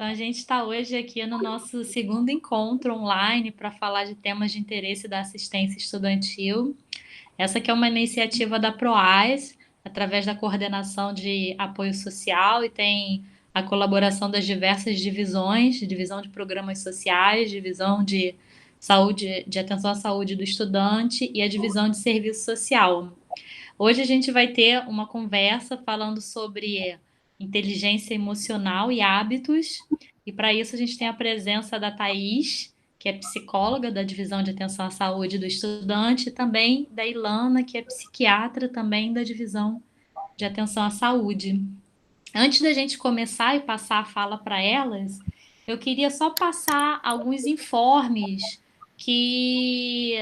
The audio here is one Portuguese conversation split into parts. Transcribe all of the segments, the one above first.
Então, a gente está hoje aqui no nosso segundo encontro online para falar de temas de interesse da assistência estudantil. Essa aqui é uma iniciativa da PROAS, através da coordenação de apoio social, e tem a colaboração das diversas divisões, divisão de programas sociais, divisão de saúde, de atenção à saúde do estudante e a divisão de serviço social. Hoje a gente vai ter uma conversa falando sobre inteligência emocional e hábitos, e para isso a gente tem a presença da Thaís, que é psicóloga da Divisão de Atenção à Saúde do Estudante, e também da Ilana, que é psiquiatra também da Divisão de Atenção à Saúde. Antes da gente começar e passar a fala para elas, eu queria só passar alguns informes que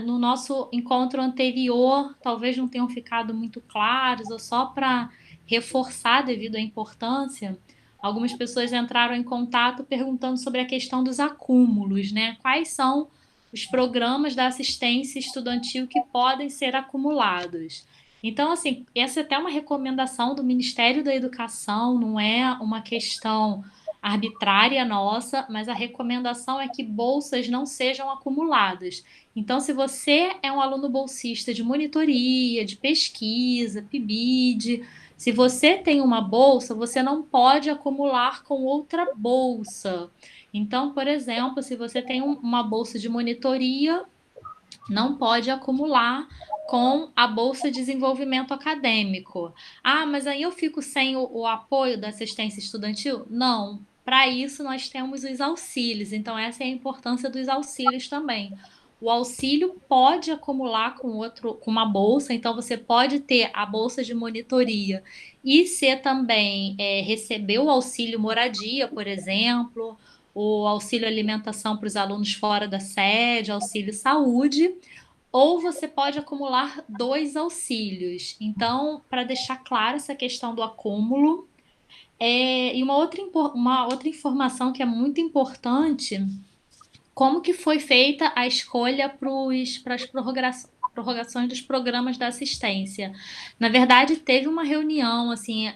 no nosso encontro anterior talvez não tenham ficado muito claros, ou só para reforçar devido à importância. Algumas pessoas entraram em contato perguntando sobre a questão dos acúmulos, né? Quais são os programas da assistência estudantil que podem ser acumulados? Então, assim, essa é até uma recomendação do Ministério da Educação, não é uma questão arbitrária nossa, mas a recomendação é que bolsas não sejam acumuladas. Então, se você é um aluno bolsista de monitoria, de pesquisa, PIBID, se você tem uma bolsa, você não pode acumular com outra bolsa. Então, por exemplo, se você tem uma bolsa de monitoria, não pode acumular com a Bolsa de Desenvolvimento Acadêmico. Ah, mas aí eu fico sem o apoio da assistência estudantil? Não. Para isso, nós temos os auxílios. Então, essa é a importância dos auxílios também. O auxílio pode acumular com uma bolsa, então você pode ter a bolsa de monitoria e ser também receber o auxílio moradia, por exemplo, o auxílio alimentação para os alunos fora da sede, auxílio saúde, ou você pode acumular dois auxílios. Então, para deixar clara essa questão do acúmulo, e uma outra informação que é muito importante, como que foi feita a escolha para as prorrogações dos programas da assistência? Na verdade, teve uma reunião assim,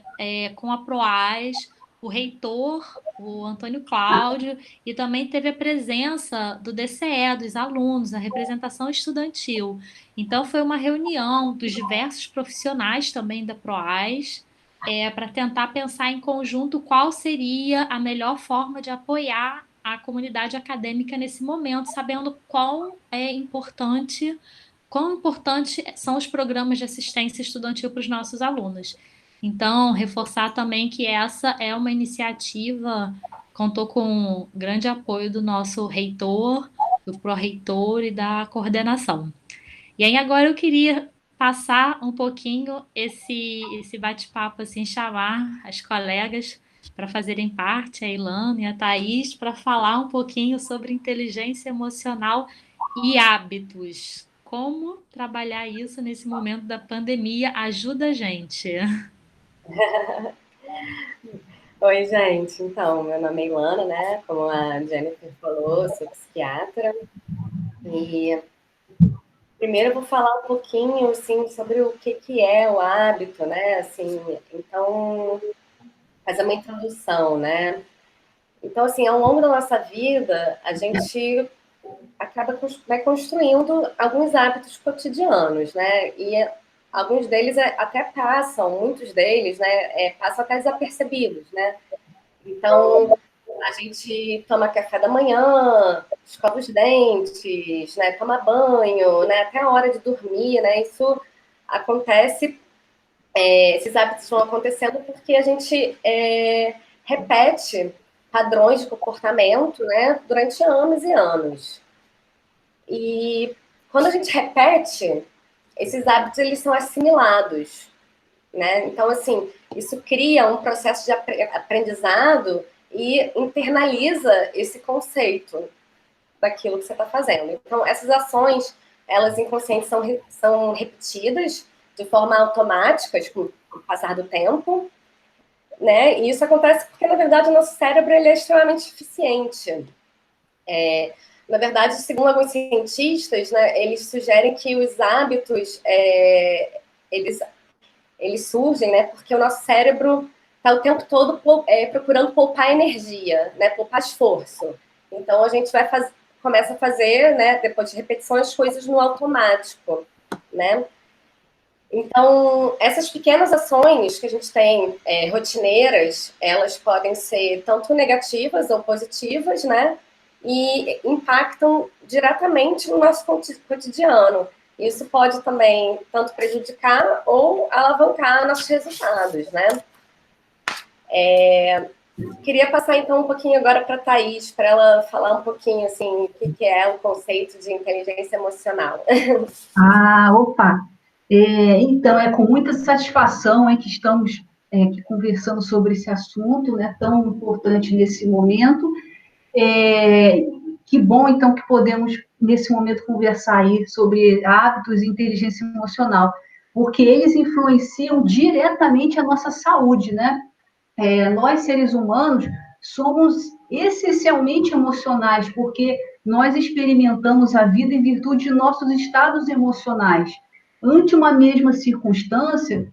com a PROAS, o reitor, o Antônio Cláudio, e também teve a presença do DCE, dos alunos, a representação estudantil. Então, foi uma reunião dos diversos profissionais também da PROAS, para tentar pensar em conjunto qual seria a melhor forma de apoiar a comunidade acadêmica nesse momento, sabendo quão importante são os programas de assistência estudantil para os nossos alunos. Então, reforçar também que essa é uma iniciativa, contou com grande apoio do nosso reitor, do pró-reitor e da coordenação. E aí agora eu queria passar um pouquinho esse bate-papo, assim, chamar as colegas para fazerem parte, a Ilana e a Thaís, para falar um pouquinho sobre inteligência emocional e hábitos. Como trabalhar isso nesse momento da pandemia ajuda a gente. Oi, gente. Então, meu nome é Ilana, né? Como a Jennifer falou, eu sou psiquiatra. E primeiro eu vou falar um pouquinho, assim, sobre o que é o hábito, né? Assim, então, fazer uma introdução, né? Então, assim, ao longo da nossa vida, a gente vai construindo alguns hábitos cotidianos, né? E alguns deles até passam, muitos deles, né? Passam até desapercebidos, né? Então, a gente toma café da manhã, escova os dentes, né? Toma banho, né? Até a hora de dormir, né? Isso acontece, esses hábitos vão acontecendo porque a gente repete padrões de comportamento, né? Durante anos e anos. E quando a gente repete, esses hábitos eles são assimilados, né? Então, assim, isso cria um processo de aprendizado e internaliza esse conceito daquilo que você está fazendo. Então, essas ações, elas inconscientes são repetidas de forma automática, com o passar do tempo, né? E isso acontece porque, na verdade, o nosso cérebro ele é extremamente eficiente. Na verdade, segundo alguns cientistas, né, eles sugerem que os hábitos eles surgem, né, porque o nosso cérebro está o tempo todo procurando poupar energia, né? Poupar esforço. Então, a gente começa a fazer, né, depois de repetições, coisas no automático, né? Então, essas pequenas ações que a gente tem rotineiras, elas podem ser tanto negativas ou positivas, né? E impactam diretamente no nosso cotidiano. Isso pode também tanto prejudicar ou alavancar nossos resultados, né? Queria passar então um pouquinho agora para a Thaís, para ela falar um pouquinho assim, o que é o conceito de inteligência emocional. Ah, opa! Então, é com muita satisfação que estamos aqui conversando sobre esse assunto, né, tão importante nesse momento. Que bom, então, que podemos, nesse momento, conversar aí sobre hábitos e inteligência emocional, porque eles influenciam diretamente a nossa saúde, né? Nós, seres humanos, somos essencialmente emocionais, porque nós experimentamos a vida em virtude de nossos estados emocionais. Ante uma mesma circunstância,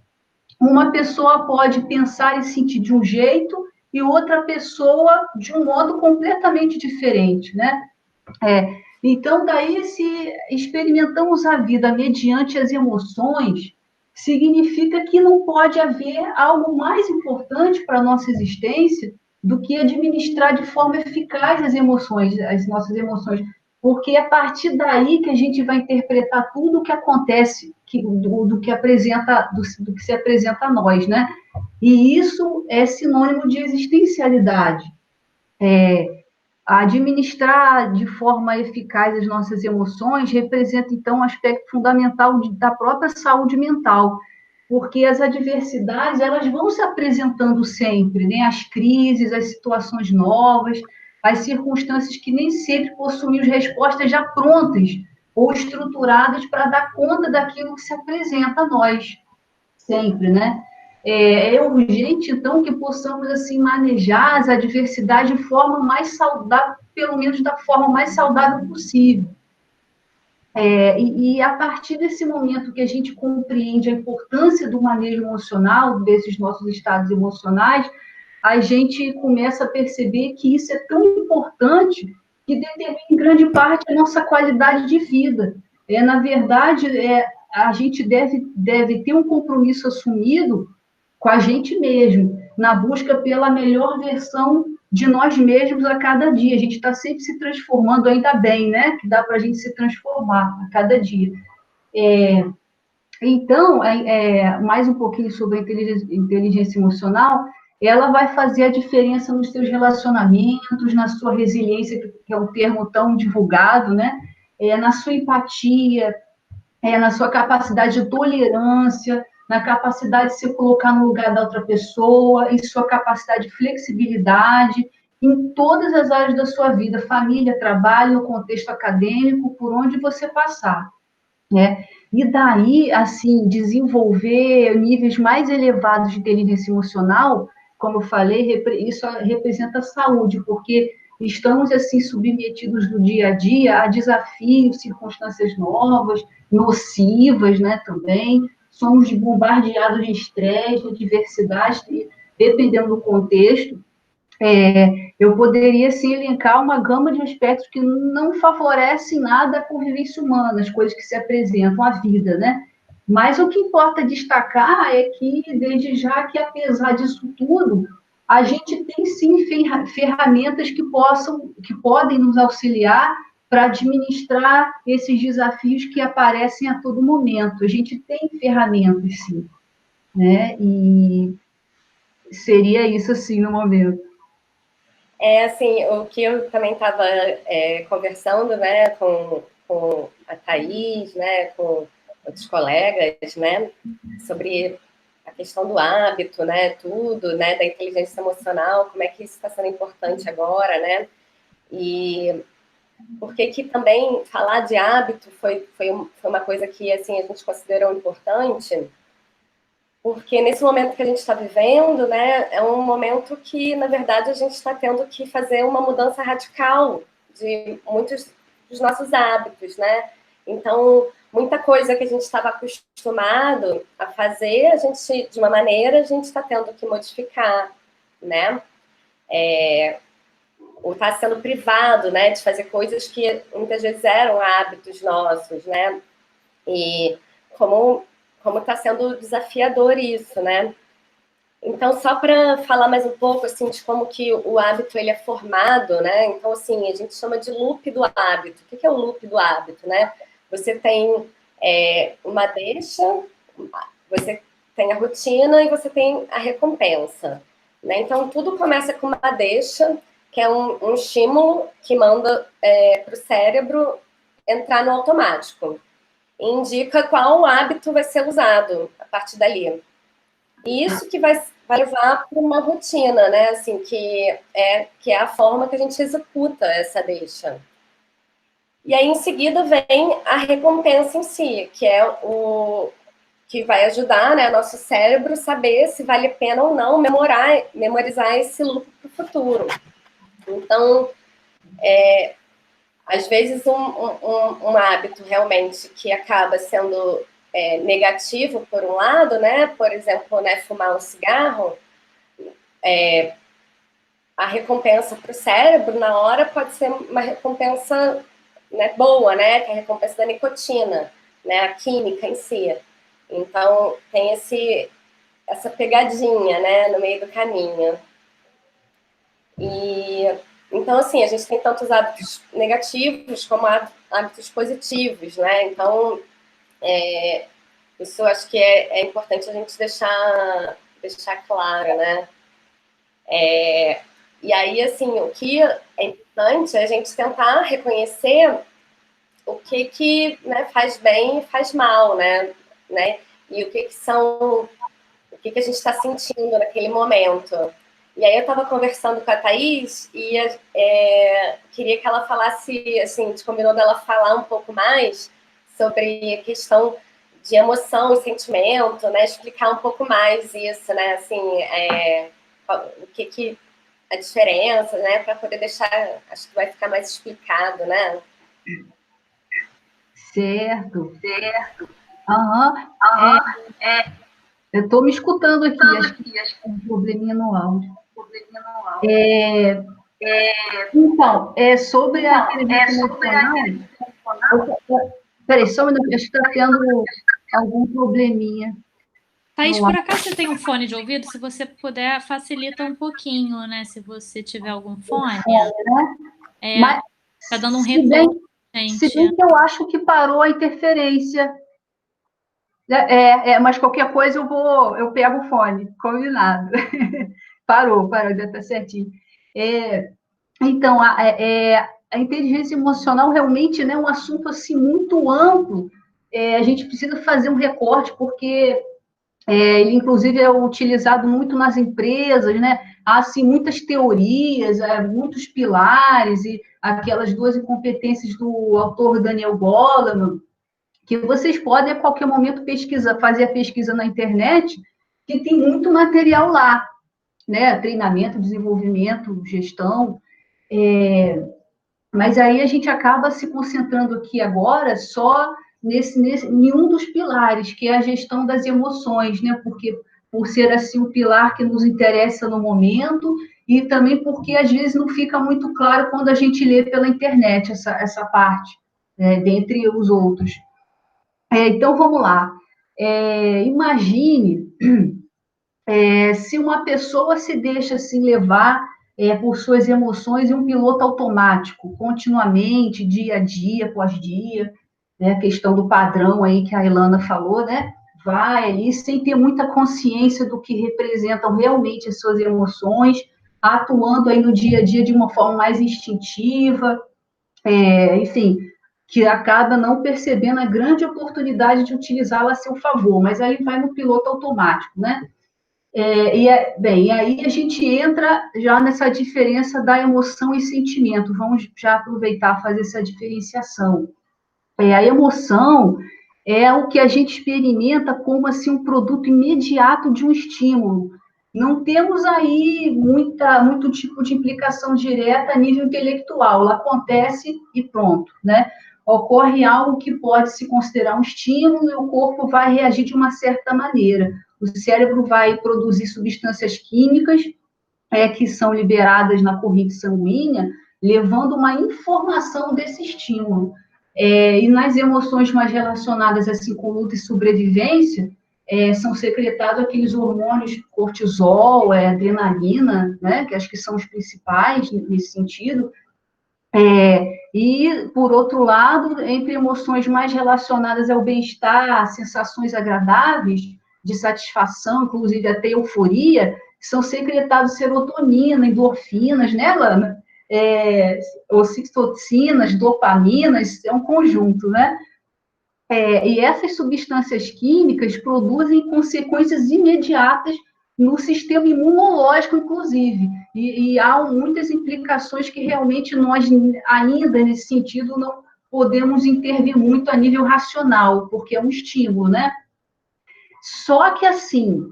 uma pessoa pode pensar e sentir de um jeito e outra pessoa de um modo completamente diferente, né? Então, daí, se experimentamos a vida mediante as emoções, significa que não pode haver algo mais importante para a nossa existência do que administrar de forma eficaz as emoções, as nossas emoções, porque é a partir daí que a gente vai interpretar tudo o que acontece, do que apresenta, do que se apresenta a nós, né? E isso é sinônimo de existencialidade. Administrar de forma eficaz as nossas emoções representa, então, um aspecto fundamental da própria saúde mental, porque as adversidades, elas vão se apresentando sempre, né? As crises, as situações novas, as circunstâncias que nem sempre possuem respostas já prontas ou estruturadas para dar conta daquilo que se apresenta a nós, sempre, né? É urgente, então, que possamos, assim, manejar as adversidades de forma mais saudável, pelo menos da forma mais saudável possível. E a partir desse momento que a gente compreende a importância do manejo emocional, desses nossos estados emocionais, a gente começa a perceber que isso é tão importante que determina em grande parte a nossa qualidade de vida. Na verdade, a gente deve ter um compromisso assumido com a gente mesmo, na busca pela melhor versão de nós mesmos a cada dia. A gente está sempre se transformando, ainda bem, né? Que dá para a gente se transformar a cada dia. Então, mais um pouquinho sobre a inteligência emocional, ela vai fazer a diferença nos seus relacionamentos, na sua resiliência, que é um termo tão divulgado, né? Na sua empatia, na sua capacidade de tolerância, na capacidade de se colocar no lugar da outra pessoa, em sua capacidade de flexibilidade, em todas as áreas da sua vida, família, trabalho, no contexto acadêmico, por onde você passar, né? E daí, assim, desenvolver níveis mais elevados de inteligência emocional, como eu falei, isso representa saúde, porque estamos, assim, submetidos no dia a dia a desafios, circunstâncias novas, nocivas, né, também. Somos bombardeados de estresse, de adversidade, dependendo do contexto. Eu poderia, sim, elencar uma gama de aspectos que não favorecem nada a convivência humana, as coisas que se apresentam à vida, né? Mas o que importa destacar é que, desde já, que apesar disso tudo, a gente tem, sim, ferramentas que podem nos auxiliar para administrar esses desafios que aparecem a todo momento. A gente tem ferramentas, sim, né? E seria isso, assim, no momento. Assim, o que eu também estava conversando, né, com a Thaís, né, com outros colegas, né, sobre a questão do hábito, né, tudo, né, da inteligência emocional, como é que isso está sendo importante agora, né, e porque que também falar de hábito foi uma coisa que, assim, a gente considerou importante, porque nesse momento que a gente está vivendo, né, é um momento que, na verdade, a gente está tendo que fazer uma mudança radical de muitos dos nossos hábitos, né? Então, muita coisa que a gente estava acostumado a fazer, a gente, de uma maneira, a gente está tendo que modificar, né? Ou está sendo privado, né, de fazer coisas que muitas vezes eram hábitos nossos, né? E como está sendo desafiador isso, né? Então, só para falar mais um pouco, assim, de como que o hábito, ele é formado, né? Então, assim, a gente chama de loop do hábito. O que é o loop do hábito, né? Você tem uma deixa, você tem a rotina e você tem a recompensa, né? Então, tudo começa com uma deixa, que é um estímulo que manda para o cérebro entrar no automático. E indica qual hábito vai ser usado a partir dali. E isso que vai levar para uma rotina, né? Assim, que é a forma que a gente executa essa deixa. E aí, em seguida, vem a recompensa em si, que é o que vai ajudar, né, nosso cérebro saber se vale a pena ou não memorizar esse loop para o futuro. Então, às vezes, um hábito realmente que acaba sendo negativo, por um lado, né, por exemplo, né, fumar um cigarro, a recompensa para o cérebro na hora pode ser uma recompensa, né, boa, né, que é a recompensa da nicotina, né, a química em si. Então, tem essa pegadinha, né, no meio do caminho. E então, assim, a gente tem tantos hábitos negativos como hábitos positivos, né? Então, isso eu acho que é importante a gente deixar claro, né? E aí, assim, o que é importante é a gente tentar reconhecer o que né, faz bem e faz mal, né? E o que a gente está sentindo naquele momento. E aí eu estava conversando com a Thaís e queria que ela falasse, assim, a gente combinou dela falar um pouco mais sobre a questão de emoção e sentimento, né? Explicar um pouco mais isso, né? Assim, o que a diferença, né? Para poder deixar, acho que vai ficar mais explicado, né? Certo. Aham. Eu estou me escutando aqui, acho que tem um probleminha no áudio. Então, sobre a inteligência emocional. Peraí, só um minuto, acho que está tendo algum probleminha. Thaís, por acaso você tem um fone de ouvido? Se você puder, facilita um pouquinho, né? Se você tiver algum fone. Né? Mas, tá dando um se bem gente. que eu acho que parou a interferência. Mas qualquer coisa eu pego o fone, combinado. Parou, já está certinho. Então, a inteligência emocional realmente, né, é um assunto assim, muito amplo. A gente precisa fazer um recorte, porque ele, inclusive, é utilizado muito nas empresas, né? Há, assim, muitas teorias, muitos pilares, e aquelas duas incompetências do autor Daniel Goleman, que vocês podem, a qualquer momento, fazer a pesquisa na internet, que tem muito material lá, né? Treinamento, desenvolvimento, gestão. Mas aí a gente acaba se concentrando aqui agora só em um dos pilares, que é a gestão das emoções, né? Porque por ser assim o pilar que nos interessa no momento, e também porque às vezes não fica muito claro quando a gente lê pela internet essa parte, né? Dentre os outros. Então vamos lá. Imagine se uma pessoa se deixa assim levar por suas emoções em um piloto automático, continuamente, dia a dia, após dia, né? A questão do padrão aí que a Ilana falou, né? Vai ali sem ter muita consciência do que representam realmente as suas emoções, atuando aí no dia a dia de uma forma mais instintiva, enfim, que acaba não percebendo a grande oportunidade de utilizá-la a seu favor, mas aí vai no piloto automático, né? Bem, e aí a gente entra já nessa diferença da emoção e sentimento. Vamos já aproveitar e fazer essa diferenciação. A emoção é o que a gente experimenta como assim, um produto imediato de um estímulo. Não temos aí muito tipo de implicação direta a nível intelectual. Ela acontece e pronto, né? ocorre algo que pode se considerar um estímulo e o corpo vai reagir de uma certa maneira. O cérebro vai produzir substâncias químicas que são liberadas na corrente sanguínea, levando uma informação desse estímulo. E nas emoções mais relacionadas assim com luta e sobrevivência, são secretados aqueles hormônios cortisol, adrenalina, né, que acho que são os principais nesse sentido. E, por outro lado, entre emoções mais relacionadas ao bem-estar, sensações agradáveis, de satisfação, inclusive até euforia, são secretados serotonina, endorfinas, né, Lana? Ocitocinas, dopaminas, é um conjunto, né? E essas substâncias químicas produzem consequências imediatas no sistema imunológico, inclusive. E há muitas implicações que realmente nós, ainda nesse sentido, não podemos intervir muito a nível racional, porque é um estímulo, né? Só que, assim,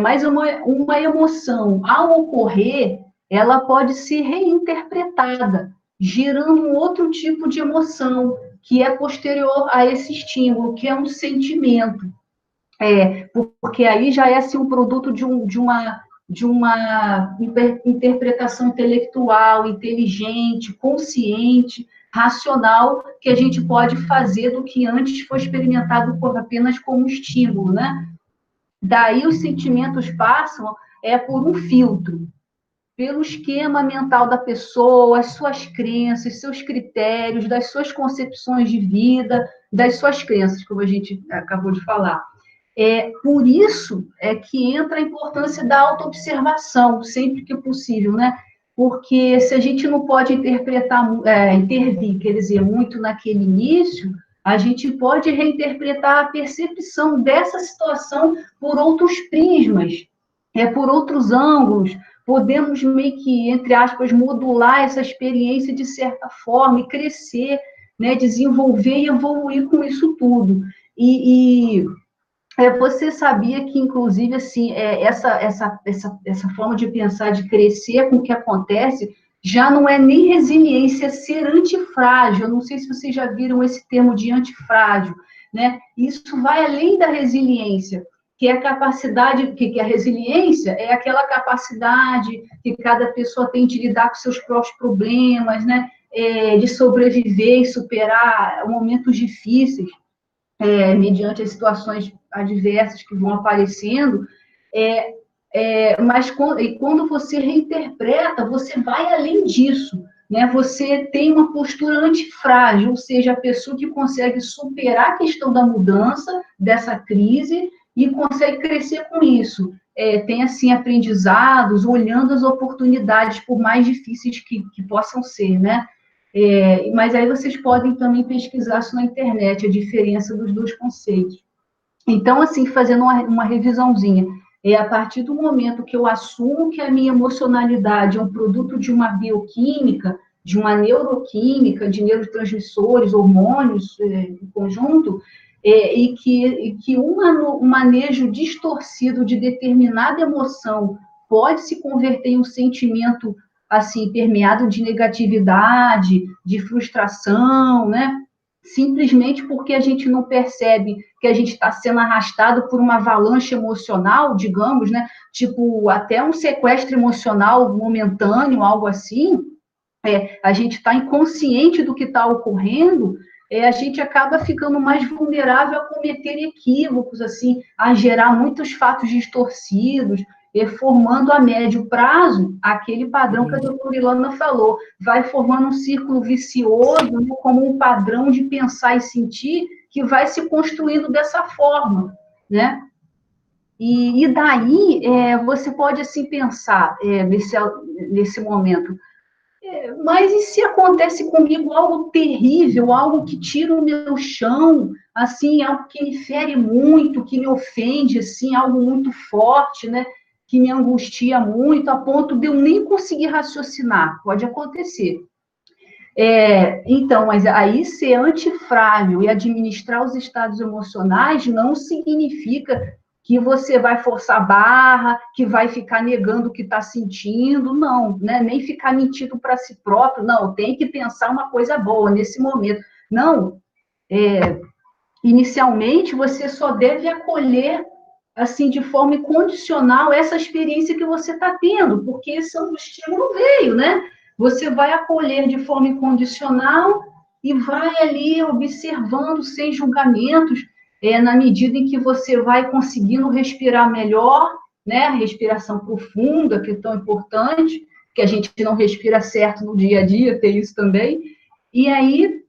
mas uma emoção, ao ocorrer, ela pode ser reinterpretada, gerando um outro tipo de emoção, que é posterior a esse estímulo, que é um sentimento. Porque aí já é assim, um produto de uma interpretação intelectual, inteligente, consciente, racional, que a gente pode fazer do que antes foi experimentado apenas como estímulo, né? Daí os sentimentos passam por um filtro, pelo esquema mental da pessoa, as suas crenças, seus critérios, das suas concepções de vida, das suas crenças, como a gente acabou de falar. Por isso que entra a importância da autoobservação, sempre que possível, né? Porque se a gente não pode intervir, quer dizer, muito naquele início, a gente pode reinterpretar a percepção dessa situação por outros prismas, por outros ângulos. Podemos meio que, entre aspas, modular essa experiência de certa forma e crescer, né? Desenvolver e evoluir com isso tudo. Você sabia que, inclusive, assim, essa forma de pensar, de crescer com o que acontece, já não é nem resiliência, é ser antifrágil. Eu não sei se vocês já viram esse termo de antifrágil, né? Isso vai além da resiliência, que é a capacidade, que a resiliência é aquela capacidade que cada pessoa tem de lidar com seus próprios problemas, né? De sobreviver e superar momentos difíceis. Mediante as situações adversas que vão aparecendo, mas quando você reinterpreta, você vai além disso, né? Você tem uma postura antifrágil, ou seja, a pessoa que consegue superar a questão da mudança, dessa crise, e consegue crescer com isso. Tem, assim, aprendizados, olhando as oportunidades, por mais difíceis que possam ser, né? Mas aí vocês podem também pesquisar isso na internet, a diferença dos dois conceitos. Então, assim, fazendo uma revisãozinha, a partir do momento que eu assumo que a minha emocionalidade é um produto de uma bioquímica, de uma neuroquímica, de neurotransmissores, hormônios em conjunto, e que um manejo distorcido de determinada emoção pode se converter em um sentimento assim, permeado de negatividade, de frustração, né? Simplesmente porque a gente não percebe que a gente está sendo arrastado por uma avalanche emocional, digamos, né? Tipo, até um sequestro emocional momentâneo, algo assim, a gente está inconsciente do que está ocorrendo, a gente acaba ficando mais vulnerável a cometer equívocos, assim, a gerar muitos fatos distorcidos, formando a médio prazo aquele padrão que a doutora Ilana falou, vai formando um círculo vicioso, né, como um padrão de pensar e sentir que vai se construindo dessa forma, né? E daí você pode assim pensar nesse momento, mas e se acontece comigo algo terrível, algo que tira o meu chão, assim, algo que me fere muito, que me ofende, assim, algo muito forte, né? Que me angustia muito, a ponto de eu nem conseguir raciocinar. Pode acontecer. Então, mas aí ser antifrágil e administrar os estados emocionais não significa que você vai forçar a barra, que vai ficar negando o que está sentindo, não, né? Nem ficar mentindo para si próprio, não, tem que pensar uma coisa boa nesse momento. Não, inicialmente você só deve acolher assim de forma incondicional essa experiência que você está tendo, porque o estímulo veio, né? Você vai acolher de forma incondicional e vai ali observando sem julgamentos, na medida em que você vai conseguindo respirar melhor, né? A respiração profunda, que é tão importante, que a gente não respira certo no dia a dia, tem isso também. E aí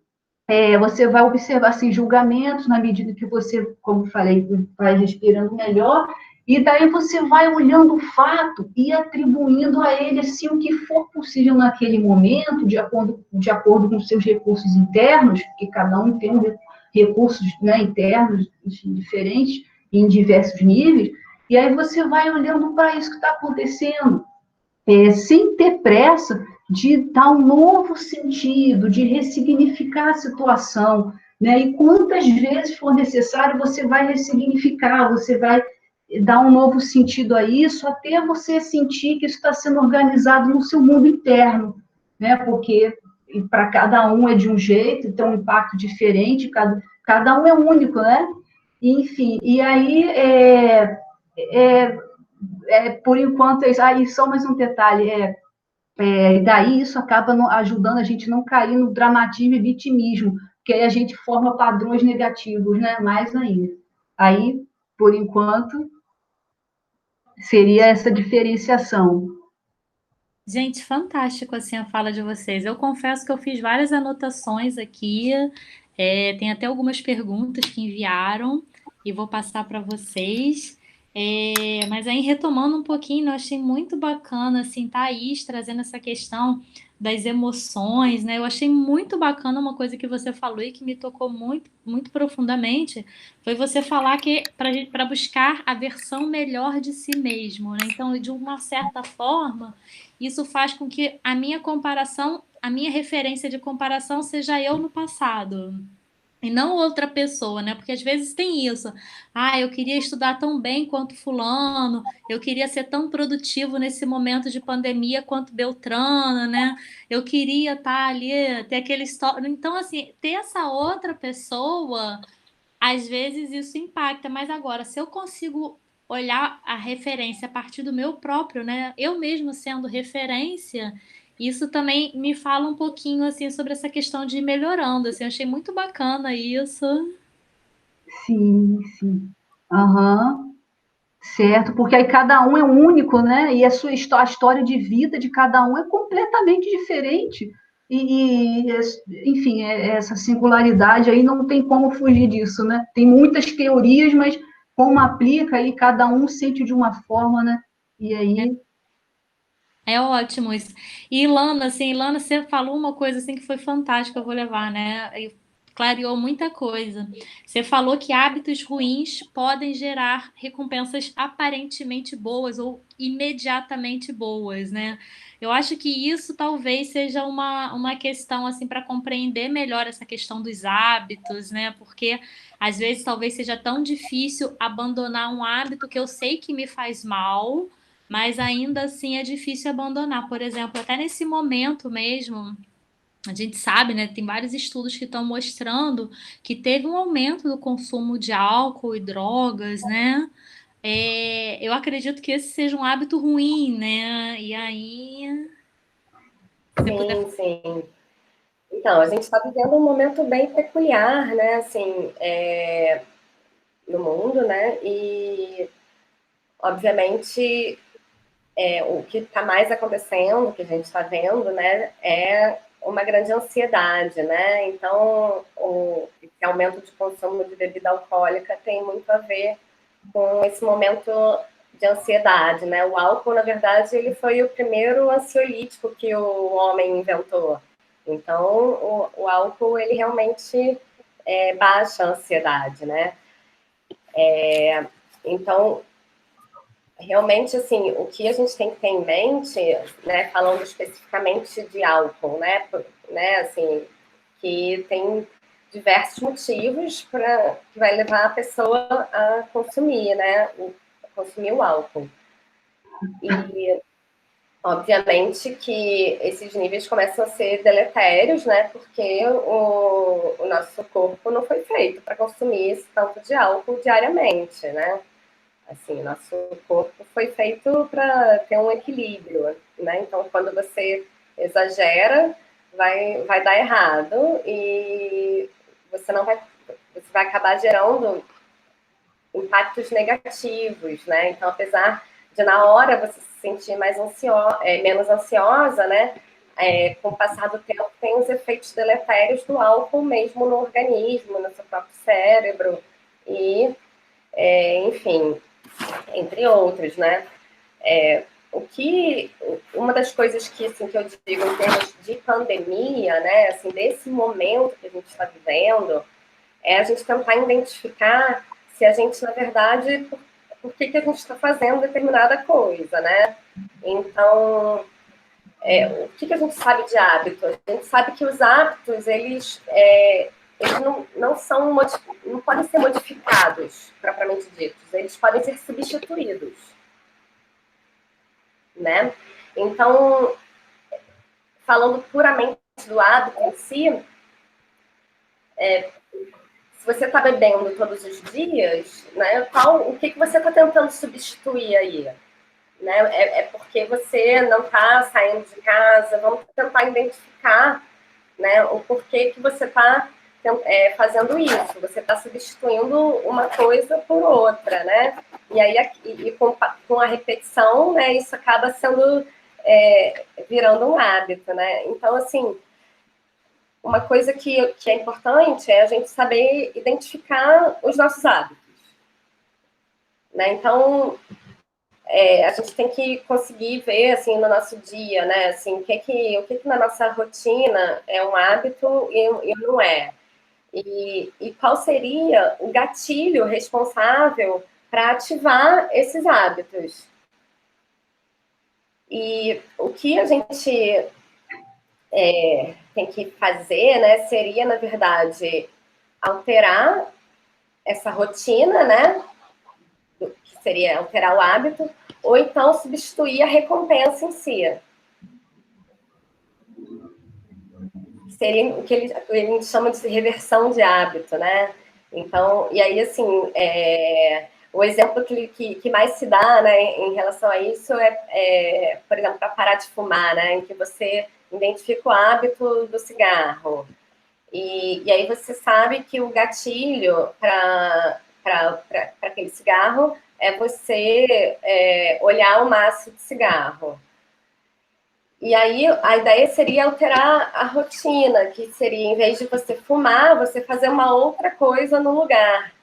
você vai observar assim, julgamentos na medida que você, como falei, vai respirando melhor, e daí você vai olhando o fato e atribuindo a ele assim, o que for possível naquele momento, de acordo com seus recursos internos, que cada um tem recursos, né, internos diferentes, em diversos níveis, e aí você vai olhando para isso que está acontecendo, sem ter pressa de dar um novo sentido, de ressignificar a situação, né? E quantas vezes for necessário, você vai ressignificar, você vai dar um novo sentido a isso, até você sentir que isso está sendo organizado no seu mundo interno, né? Porque para cada um é de um jeito, tem um impacto diferente, cada um é único, né? Enfim, e aí por enquanto, aí só mais um detalhe, e daí isso acaba ajudando a gente não cair no dramatismo e vitimismo, porque aí a gente forma padrões negativos, né? Mais ainda. Aí, por enquanto, seria essa diferenciação. Gente, fantástico assim a fala de vocês. Eu confesso que eu fiz várias anotações aqui, tem até algumas perguntas que enviaram e vou passar para vocês. Mas aí retomando um pouquinho, eu achei muito bacana assim, Thaís trazendo essa questão das emoções, né? Eu achei muito bacana uma coisa que você falou e que me tocou muito, muito profundamente, foi você falar que para buscar a versão melhor de si mesmo, né? Então, de uma certa forma isso faz com que a minha comparação, a minha referência de comparação seja eu no passado. E não outra pessoa, né? Porque às vezes tem isso. Ah, eu queria estudar tão bem quanto fulano, eu queria ser tão produtivo nesse momento de pandemia quanto Beltrana, né? Eu queria estar ali, ter aquele história. Então, assim, ter essa outra pessoa às vezes isso impacta, mas agora, se eu consigo olhar a referência a partir do meu próprio, né? Eu mesmo sendo referência, isso também me fala um pouquinho assim sobre essa questão de ir melhorando. Assim, eu achei muito bacana isso. Sim, sim. Aham, certo, porque aí cada um é único, né? E a história de vida de cada um é completamente diferente. Enfim, essa singularidade aí não tem como fugir disso, né? Tem muitas teorias, mas como aplica aí, cada um sente de uma forma, né? E aí, É ótimo isso. E Ilana, assim, Ilana, você falou uma coisa assim que foi fantástica, eu vou levar, né? E clareou muita coisa. Você falou que hábitos ruins podem gerar recompensas aparentemente boas ou imediatamente boas, né? Eu acho que isso talvez seja uma questão assim para compreender melhor essa questão dos hábitos, né? Porque às vezes talvez seja tão difícil abandonar um hábito que eu sei que me faz mal, mas ainda assim é difícil abandonar. Por exemplo, até nesse momento mesmo, a gente sabe, né? Tem vários estudos que estão mostrando que teve um aumento do consumo de álcool e drogas, né? Eu acredito que esse seja um hábito ruim, né? E aí, se você puder. Sim, sim. Então, a gente está vivendo um momento bem peculiar, né? Assim, no mundo, né? E, obviamente, o que está mais acontecendo, o que a gente está vendo, né? É uma grande ansiedade, né? Então, esse aumento de consumo de bebida alcoólica tem muito a ver com esse momento de ansiedade, né? O álcool, na verdade, ele foi o primeiro ansiolítico que o homem inventou. Então, o álcool, ele realmente baixa a ansiedade, né? Então, realmente, assim, o que a gente tem que ter em mente, né, falando especificamente de álcool, né, assim, que tem diversos motivos que vai levar a pessoa a consumir, né, consumir o álcool. E, Obviamente que esses níveis começam a ser deletérios, né? Porque o nosso corpo não foi feito para consumir esse tanto de álcool diariamente, né? Assim, nosso corpo foi feito para ter um equilíbrio, né? Então, quando você exagera, vai dar errado e você não vai, você vai acabar gerando impactos negativos, né? Então, apesar de na hora você se sentir menos ansiosa, né? Com o passar do tempo, tem os efeitos deletérios do álcool mesmo no organismo, no seu próprio cérebro e, enfim, entre outros, né? Uma das coisas que, assim, que eu digo em termos de pandemia, né? Assim, desse momento que a gente está vivendo, é a gente tentar identificar se a gente, na verdade, por que a gente está fazendo determinada coisa, né? Então, o que a gente sabe de hábito? A gente sabe que os hábitos, eles não podem ser modificados, propriamente ditos. Eles podem ser substituídos, né? Então, falando puramente do hábito em si, se você está bebendo todos os dias, né, o que você está tentando substituir aí? Né? É porque você não está saindo de casa, vamos tentar identificar, né, o porquê que você está fazendo isso. Você está substituindo uma coisa por outra, né? E aí, com a repetição, né, isso acaba sendo virando um hábito, né? Então, assim, uma coisa que é importante é a gente saber identificar os nossos hábitos, né? Então, a gente tem que conseguir ver, assim, no nosso dia, né? Assim, o que na nossa rotina é um hábito e não é. E qual seria o gatilho responsável para ativar esses hábitos? E o que a gente tem que fazer, né, seria, na verdade, alterar essa rotina, né, que seria alterar o hábito, ou então substituir a recompensa em si. Seria o que ele chama de reversão de hábito, né? Então, e aí, assim, o exemplo que mais se dá, né, em relação a isso por exemplo, para parar de fumar, né, em que você identifica o hábito do cigarro. E aí você sabe que o gatilho para aquele cigarro é você olhar o maço de cigarro. E aí a ideia seria alterar a rotina, que seria, em vez de você fumar, você fazer uma outra coisa no lugar,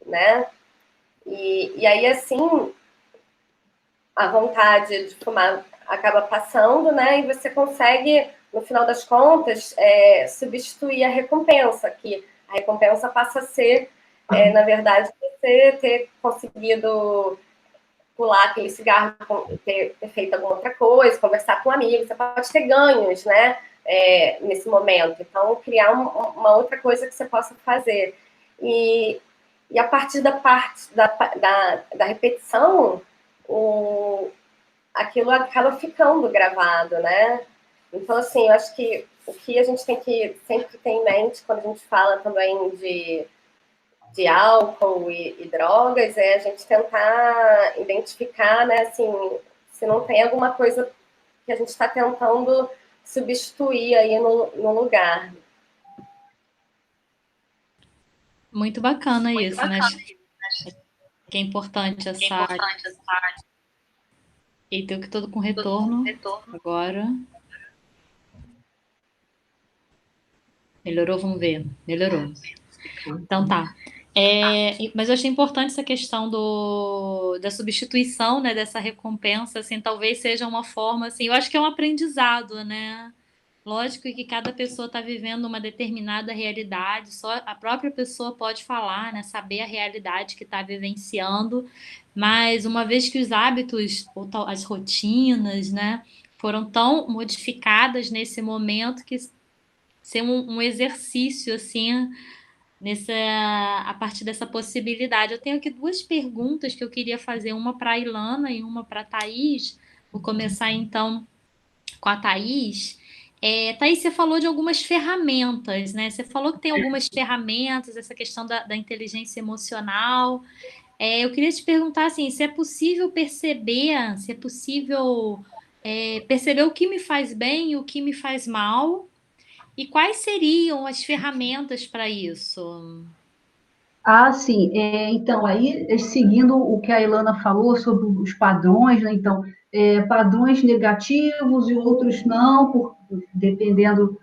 né? E aí, assim, a vontade de fumar acaba passando, né? E você consegue, no final das contas, substituir a recompensa, que a recompensa passa a ser, na verdade, você ter conseguido pular aquele cigarro, ter feito alguma outra coisa, conversar com um amigo, você pode ter ganhos, né? Nesse momento. Então, criar uma outra coisa que você possa fazer. E a partir da repetição, aquilo acaba ficando gravado, né? Então, assim, eu acho que o que a gente tem que sempre ter em mente quando a gente fala também de álcool e drogas é a gente tentar identificar, né, assim, se não tem alguma coisa que a gente está tentando substituir aí no lugar. Muito bacana isso, né? Acho que é importante essa. Eita, eu que tô com retorno agora. Melhorou? Vamos ver. Melhorou. Então tá. Mas eu achei importante essa questão da substituição, né, dessa recompensa, assim, talvez seja uma forma, assim, eu acho que é um aprendizado, né? Lógico que cada pessoa está vivendo uma determinada realidade, só a própria pessoa pode falar, né, saber a realidade que está vivenciando, mas uma vez que os hábitos, ou as rotinas, né, foram tão modificadas nesse momento que ser um exercício, assim, a partir dessa possibilidade. Eu tenho aqui duas perguntas que eu queria fazer, uma para a Ilana e uma para a Thaís, Vou começar, então, com a Thaís. Thaís, você falou de algumas ferramentas, né? Você falou que tem algumas ferramentas, essa questão da inteligência emocional. Eu queria te perguntar, assim, se é possível perceber, se é possível perceber o que me faz bem e o que me faz mal, e quais seriam as ferramentas para isso? Ah, sim. Então, aí, seguindo o que a Ilana falou sobre os padrões, né? Então, padrões negativos e outros não, dependendo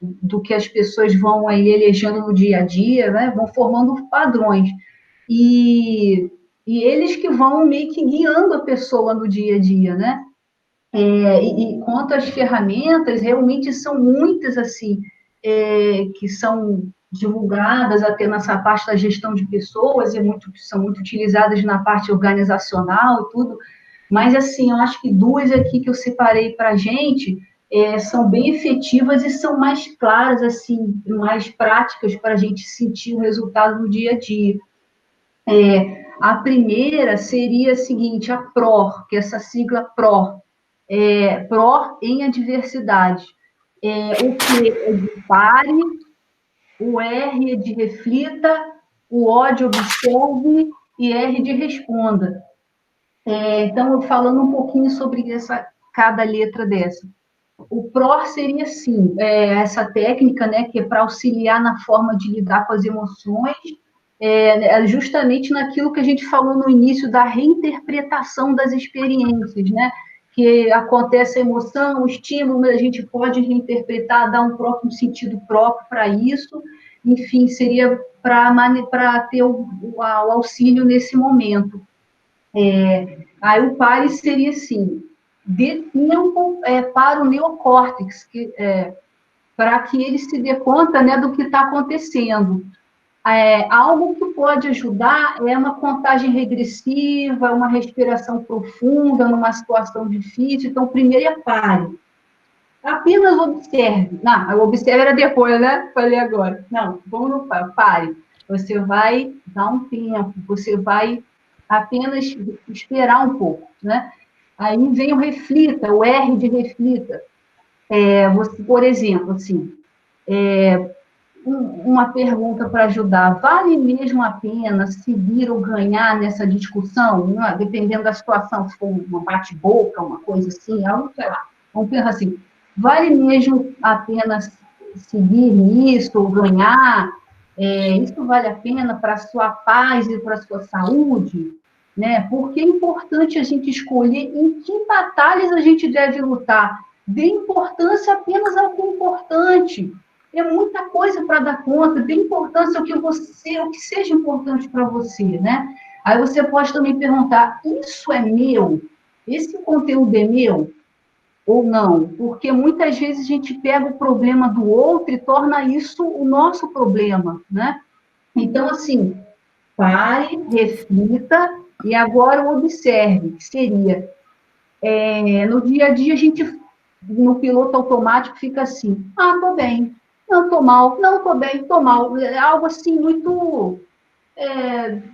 do que as pessoas vão aí elegendo no dia a dia, né? Vão formando padrões. E, e eles que vão meio que guiando a pessoa no dia a dia, né? E quanto às ferramentas, realmente são muitas, assim, que são divulgadas até nessa parte da gestão de pessoas, são muito utilizadas na parte organizacional e tudo, mas, assim, eu acho que duas aqui que eu separei para a gente são bem efetivas e são mais claras, assim, mais práticas para a gente sentir o resultado no dia a dia. A primeira seria a seguinte, a PROR, que é essa sigla PROR, pró em adversidade. O P é de pare, o R é de reflita, o O de observe e R de responda. Então, falando um pouquinho sobre cada letra dessa. O PRO seria, assim, essa técnica, né, que é para auxiliar na forma de lidar com as emoções, justamente naquilo que a gente falou no início da reinterpretação das experiências, né? Que acontece a emoção, o estímulo, a gente pode reinterpretar, dar um próprio sentido próprio para isso, enfim, seria para ter o auxílio nesse momento. Aí o pare seria assim, dê tempo para o neocórtex, para que ele se dê conta, né, do que está acontecendo. Algo que pode ajudar é uma contagem regressiva, uma respiração profunda numa situação difícil. Então, primeiro pare. Apenas observe. Não, observe era depois, né? Falei agora. Não, vamos no pare. Você vai dar um tempo, você vai apenas esperar um pouco, né? Aí vem o reflita, o R de reflita. Você, por exemplo, assim, uma pergunta para ajudar. Vale mesmo a pena seguir ou ganhar nessa discussão? Né? Dependendo da situação, se for uma bate-boca, uma coisa assim, algo, sei lá. Vamos pensar assim, vale mesmo a pena seguir nisso ou ganhar? Isso vale a pena para a sua paz e para a sua saúde? Né? Porque é importante a gente escolher em que batalhas a gente deve lutar. Dê importância apenas ao que é importante. É muita coisa para dar conta, dê importância ao que seja importante para você, né? Aí você pode também perguntar, isso é meu? Esse conteúdo é meu? Ou não? Porque muitas vezes a gente pega o problema do outro e torna isso o nosso problema, né? Então, assim, pare, reflita e agora observe, que seria, no dia a dia a gente, no piloto automático, fica assim, tô bem, não, tô mal, não, tô bem, tô mal, é algo assim muito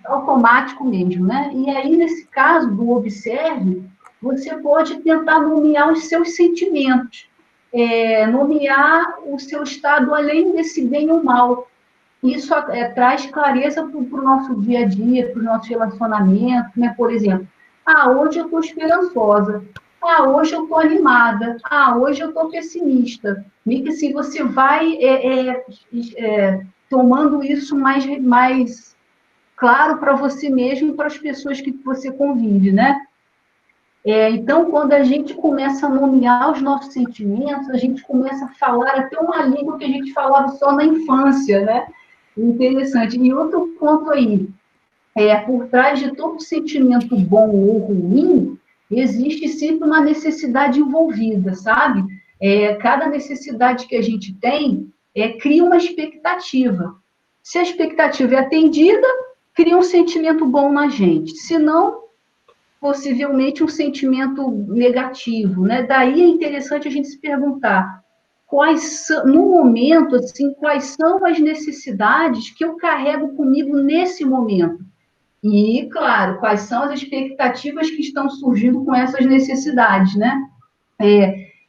automático mesmo, né? E aí, nesse caso do observe, você pode tentar nomear os seus sentimentos, nomear o seu estado além desse bem ou mal. Isso traz clareza para o nosso dia a dia, para os nossos relacionamentos, né? Por exemplo, hoje eu estou esperançosa, hoje eu estou animada, hoje eu estou pessimista. Meio que assim, você vai tomando isso mais claro para você mesmo e para as pessoas que você convive, né? Então, quando a gente começa a nomear os nossos sentimentos, a gente começa a falar até uma língua que a gente falava só na infância, né? Interessante. E outro ponto aí, por trás de todo sentimento bom ou ruim, existe sempre uma necessidade envolvida, sabe? Cada necessidade que a gente tem cria uma expectativa. Se a expectativa é atendida, cria um sentimento bom na gente. Se não, possivelmente um sentimento negativo, né? Daí é interessante a gente se perguntar no momento, assim, quais são as necessidades que eu carrego comigo nesse momento? E, claro, quais são as expectativas que estão surgindo com essas necessidades, né?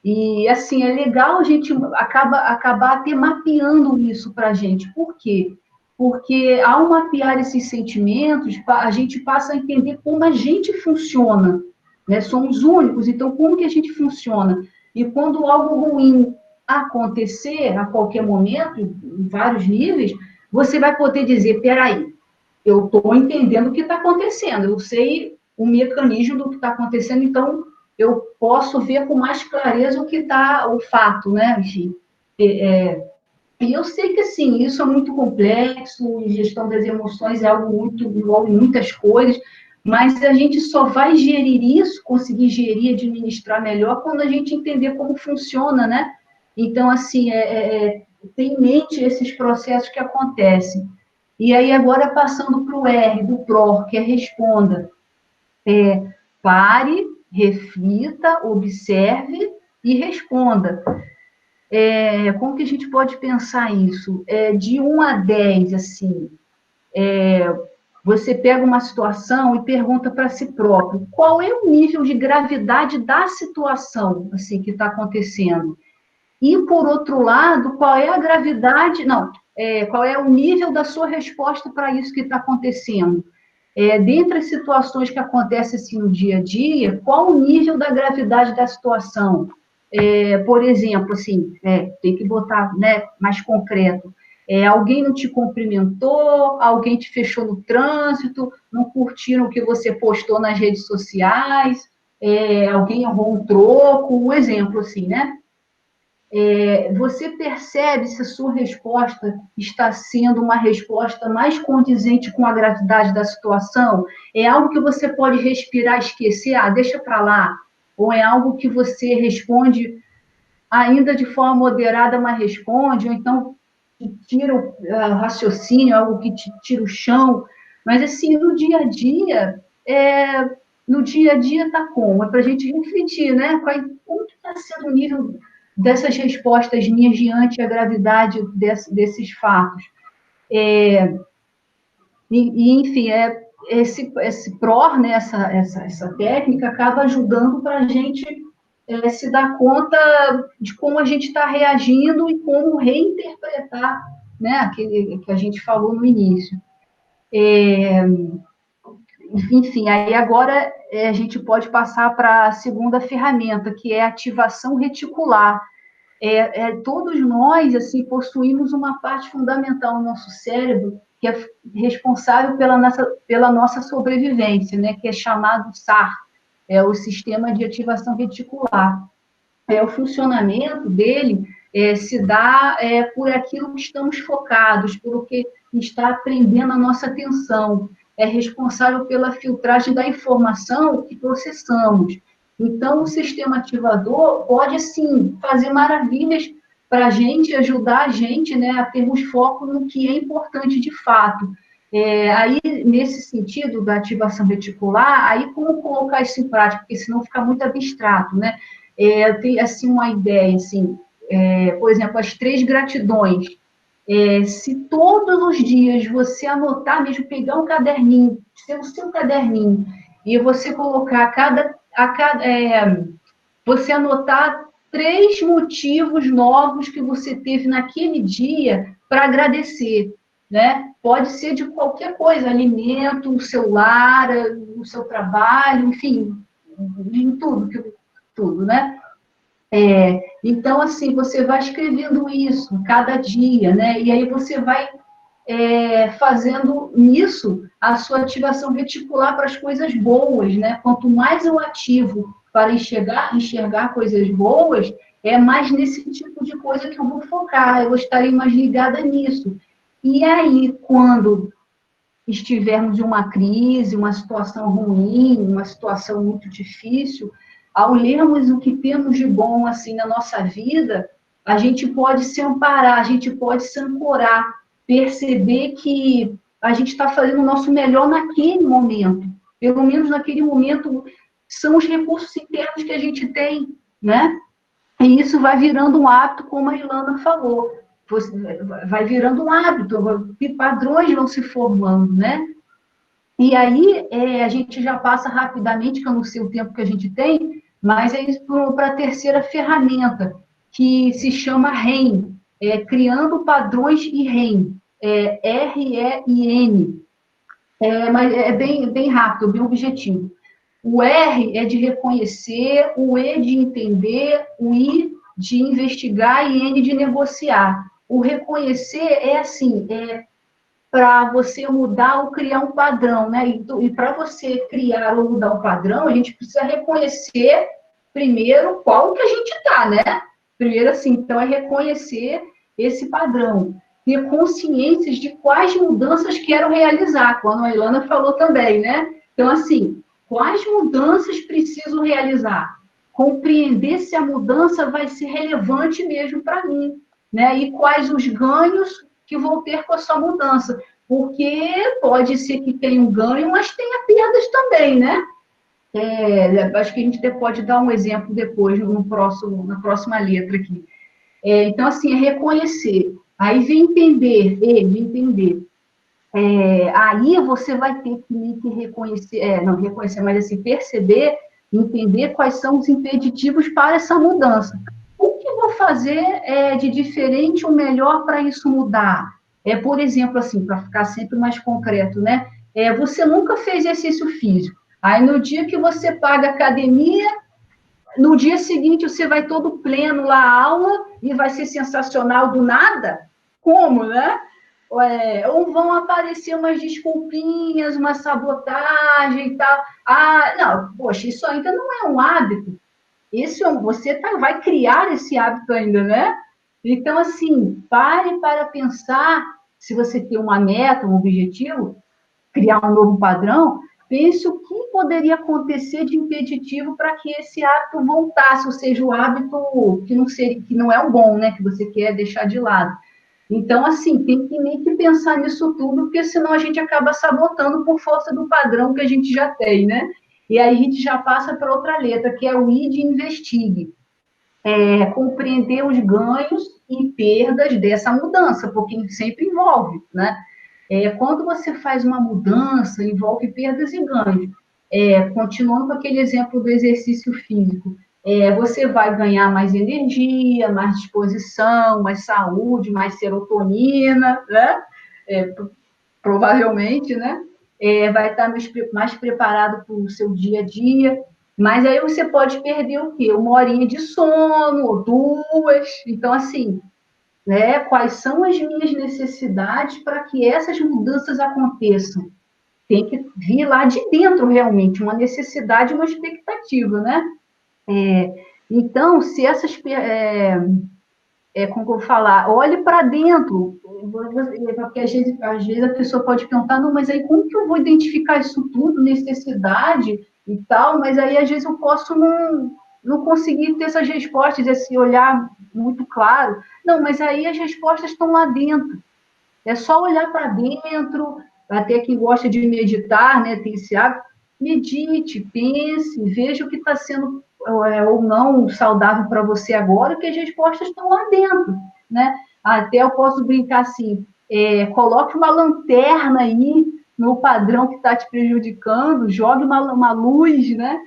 E, assim, é legal a gente acabar até mapeando isso para a gente. Por quê? Porque, ao mapear esses sentimentos, a gente passa a entender como a gente funciona, né? Somos únicos, então, como que a gente funciona? E quando algo ruim acontecer a qualquer momento, em vários níveis, você vai poder dizer, peraí, eu estou entendendo o que está acontecendo, eu sei o mecanismo do que está acontecendo, então eu posso ver com mais clareza o que está, o fato, né? Enfim, e eu sei que, assim, isso é muito complexo, gestão das emoções é algo muito, envolve muitas coisas, mas a gente só vai gerir isso, conseguir gerir, administrar melhor, quando a gente entender como funciona, né? Então, assim, ter em mente esses processos que acontecem. E aí, agora, passando para o R, do PRO, que é responda. Pare, reflita, observe e responda. Como que a gente pode pensar isso? De 1 a 10, assim, você pega uma situação e pergunta para si próprio, qual é o nível de gravidade da situação, assim, que está acontecendo? E, por outro lado, qual é a gravidade, não, qual é o nível da sua resposta para isso que está acontecendo? Dentre as situações que acontecem assim no dia a dia, qual o nível da gravidade da situação? Por exemplo, assim, tem que botar, né, mais concreto. Alguém não te cumprimentou, alguém te fechou no trânsito, não curtiram o que você postou nas redes sociais, alguém errou um troco, um exemplo assim, né? Você percebe se a sua resposta está sendo uma resposta mais condizente com a gravidade da situação? É algo que você pode respirar e esquecer? Deixa para lá. Ou é algo que você responde ainda de forma moderada, mas responde? Ou então te tira o raciocínio, algo que te tira o chão? Mas, assim, no dia a dia está como? É para a gente refletir, né? Como está sendo o nível dessas respostas minhas diante a gravidade desses fatos? Enfim, esse PROR, né, essa técnica, acaba ajudando para a gente se dar conta de como a gente está reagindo e como reinterpretar, né, aquele que a gente falou no início. Enfim, aí agora a gente pode passar para a segunda ferramenta, que é a ativação reticular. Todos nós, assim, possuímos uma parte fundamental no nosso cérebro que é responsável pela nossa sobrevivência, né, que é chamado SAR, o Sistema de Ativação Reticular. O funcionamento dele se dá por aquilo que estamos focados, pelo que está prendendo a nossa atenção. É responsável pela filtragem da informação que processamos. Então, o sistema ativador pode, sim, fazer maravilhas para a gente, ajudar a gente, né, a termos foco no que é importante de fato. Aí, nesse sentido da ativação reticular, aí como colocar isso em prática? Porque senão fica muito abstrato, né? Tem, assim, uma ideia, assim, por exemplo, as 3 gratidões. Se todos os dias você anotar, mesmo pegar um caderninho, o seu caderninho, e você colocar você anotar 3 motivos novos que você teve naquele dia para agradecer, né? Pode ser de qualquer coisa, alimento, o seu lar, o seu trabalho, enfim, em tudo, né? Então, assim, você vai escrevendo isso cada dia, né? E aí você vai fazendo nisso a sua ativação reticular para as coisas boas, né? Quanto mais eu ativo para enxergar coisas boas, é mais nesse tipo de coisa que eu vou focar, eu estarei mais ligada nisso. E aí, quando estivermos em uma crise, uma situação ruim, uma situação muito difícil, ao lermos o que temos de bom assim na nossa vida, a gente pode se amparar, a gente pode se ancorar, perceber que a gente está fazendo o nosso melhor naquele momento. Pelo menos naquele momento são os recursos internos que a gente tem, né? E isso vai virando um hábito, como a Ilana falou. Vai virando um hábito, padrões vão se formando, né? E aí, a gente já passa rapidamente, que eu não sei o tempo que a gente tem, mas é isso para a terceira ferramenta, que se chama REM, Criando Padrões e REM, REIN. Mas é bem rápido, bem objetivo. O R é de reconhecer, o E de entender, o I de investigar e N de negociar. O reconhecer é assim, para você mudar ou criar um padrão, né? E para você criar ou mudar um padrão, a gente precisa reconhecer primeiro qual que a gente está, né? Primeiro assim, então é reconhecer esse padrão, ter consciência de quais mudanças quero realizar, como a Ilana falou também, né? Então, assim, quais mudanças preciso realizar? Compreender se a mudança vai ser relevante mesmo para mim, né? E quais os ganhos que vou ter com a sua mudança. Porque pode ser que tenha um ganho, mas tenha perdas também, né? Acho que a gente pode dar um exemplo depois, na próxima letra aqui. Então, assim, é reconhecer. Aí vem entender, aí você vai ter que reconhecer, não reconhecer, mas assim, perceber, entender quais são os impeditivos para essa mudança. O que eu vou fazer de diferente ou melhor para isso mudar? Por exemplo, assim, para ficar sempre mais concreto, né? Você nunca fez exercício físico. Aí, no dia que você paga academia, no dia seguinte você vai todo pleno lá à aula e vai ser sensacional do nada? Como, né? Ou vão aparecer umas desculpinhas, uma sabotagem e tal. Ah, não, poxa, isso ainda não é um hábito. Você vai criar esse hábito ainda, né? Então, assim, pare para pensar, se você tem uma meta, um objetivo, criar um novo padrão, pense o que poderia acontecer de impeditivo para que esse hábito voltasse, ou seja, o hábito que não é o bom, né? Que você quer deixar de lado. Então, assim, tem que nem que pensar nisso tudo, porque senão a gente acaba sabotando por força do padrão que a gente já tem, né? E aí a gente já passa para outra letra, que é o I de investigue. Compreender os ganhos e perdas dessa mudança, porque sempre envolve, né? Quando você faz uma mudança, envolve perdas e ganhos. Continuando com aquele exemplo do exercício físico, você vai ganhar mais energia, mais disposição, mais saúde, mais serotonina, né? Provavelmente, né? Vai estar mais preparado para o seu dia a dia. Mas aí você pode perder o quê? 1 horinha de sono, ou 2. Então, assim, né? Quais são as minhas necessidades para que essas mudanças aconteçam? Tem que vir lá de dentro, realmente, uma necessidade, uma expectativa, né? Então, se essas... como eu vou falar? Olhe para dentro, porque às vezes a pessoa pode perguntar, não, mas aí como que eu vou identificar isso tudo, necessidade e tal, mas aí às vezes eu posso não conseguir ter essas respostas, esse olhar muito claro. Não, mas aí as respostas estão lá dentro. É só olhar para dentro, até quem gosta de meditar, né, tem esse hábito, medite, pense, veja o que está sendo ou não saudável para você agora, que as respostas estão lá dentro, né? Até eu posso brincar assim, coloque uma lanterna aí no padrão que está te prejudicando, jogue uma luz, né?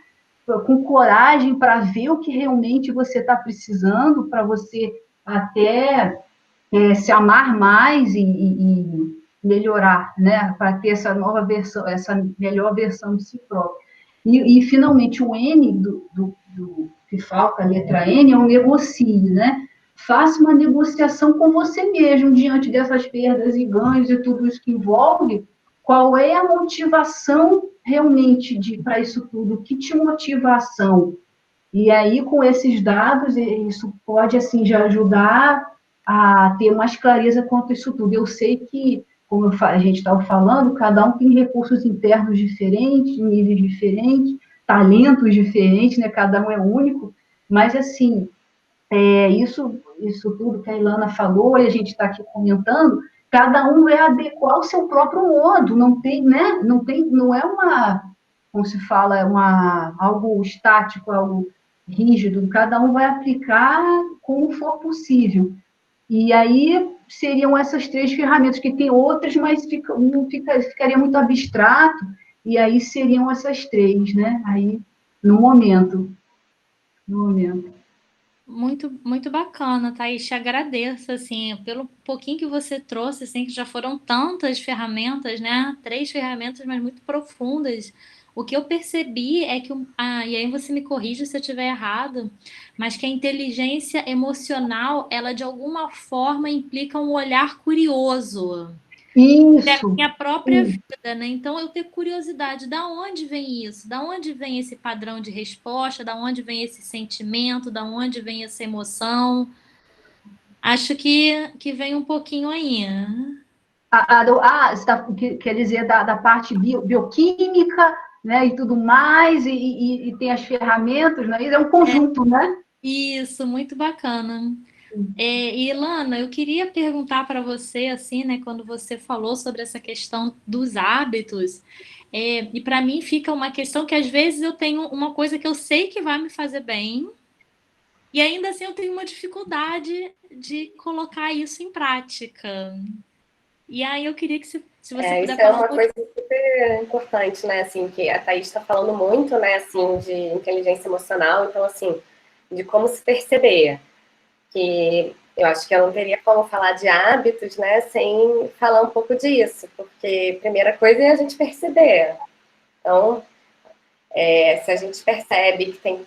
Com coragem para ver o que realmente você está precisando, para você até se amar mais e melhorar, né? Para ter essa nova versão, essa melhor versão de si próprio. Finalmente, o N que falta, a letra N, é o negocie, né? Faça uma negociação com você mesmo diante dessas perdas e ganhos e tudo isso que envolve. Qual é a motivação realmente para isso tudo? O que te motiva a ação? E aí, com esses dados, isso pode, assim, já ajudar a ter mais clareza quanto a isso tudo. Eu sei que, como a gente estava falando, cada um tem recursos internos diferentes, níveis diferentes, talentos diferentes, né? Cada um é único, mas, assim, isso tudo que a Ilana falou e a gente está aqui comentando, cada um vai adequar o seu próprio modo, não tem, né? Não é como se fala, algo estático, algo rígido, cada um vai aplicar como for possível. E aí seriam essas 3 ferramentas, que tem outras, mas ficaria muito abstrato, e aí seriam essas três, né? Aí, no momento. No momento. Muito, muito bacana, Thaís. Te agradeço, assim, pelo pouquinho que você trouxe, assim, que já foram tantas ferramentas, né? 3 ferramentas, mas muito profundas. O que eu percebi é que, e aí você me corrija se eu estiver errado, mas que a inteligência emocional, ela de alguma forma implica um olhar curioso. É a Isso, minha própria isso. vida, né? Então eu tenho curiosidade, da onde vem isso? Da onde vem esse padrão de resposta? Da onde vem esse sentimento? Da onde vem essa emoção? Acho que vem um pouquinho aí. Você quer dizer da parte bioquímica, né, e tudo mais, e tem as ferramentas, né? É um conjunto, né? Isso, muito bacana. E Ilana, eu queria perguntar para você, assim, né, quando você falou sobre essa questão dos hábitos, e para mim fica uma questão que às vezes eu tenho uma coisa que eu sei que vai me fazer bem, e ainda assim eu tenho uma dificuldade de colocar isso em prática. E aí eu queria que se você Isso puder é falar um uma pouco. coisa super importante, né? Assim, que a Thaís está falando muito, né? Assim, de inteligência emocional, então, assim, de como se perceber. Que eu acho que eu não teria como falar de hábitos, né? Sem falar um pouco disso, porque a primeira coisa é a gente perceber. Então, se a gente percebe que tem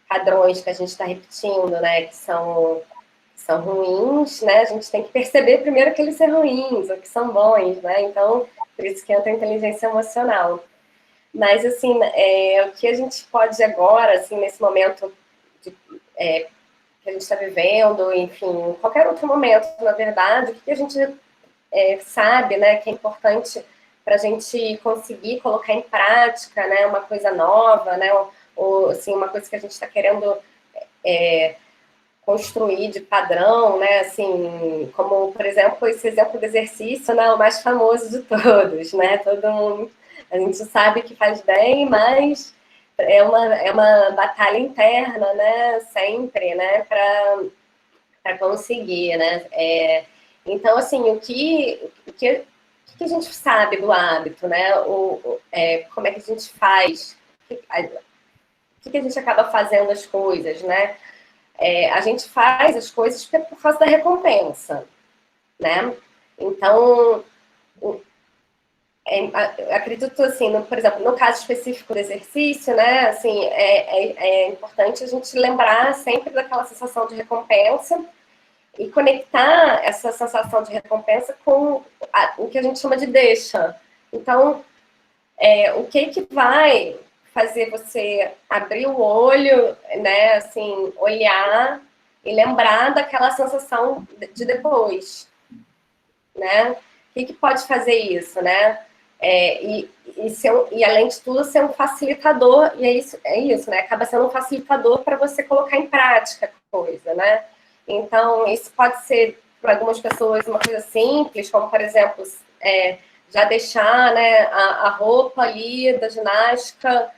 padrões que a gente está repetindo, né? Que são ruins, né? A gente tem que perceber primeiro que eles são ruins ou que são bons, né? Então, por isso que entra a inteligência emocional. Mas, assim, o que a gente pode agora, assim, nesse momento que a gente está vivendo, enfim, qualquer outro momento, na verdade, o que a gente sabe, né, que é importante para a gente conseguir colocar em prática, né, uma coisa nova, né, ou assim, uma coisa que a gente está querendo construir de padrão, né, assim, como, por exemplo, esse exemplo do exercício, né, o mais famoso de todos, né, todo mundo, a gente sabe que faz bem, mas é uma batalha interna, né, sempre, né, para conseguir, né, então, assim, o que a gente sabe do hábito, né, como é que a gente faz, o que a gente acaba fazendo as coisas, né, a gente faz as coisas por causa da recompensa, né? Então, acredito assim, por exemplo, no caso específico do exercício, né? Assim, é importante a gente lembrar sempre daquela sensação de recompensa e conectar essa sensação de recompensa com o que a gente chama de deixa. Então, o que vai fazer você abrir o olho, né, assim, olhar e lembrar daquela sensação de depois, né? O que pode fazer isso, né? E além de tudo, ser um facilitador, e é isso, né? Acaba sendo um facilitador para você colocar em prática a coisa, né? Então, isso pode ser, para algumas pessoas, uma coisa simples, como, por exemplo, já deixar, né, a roupa ali da ginástica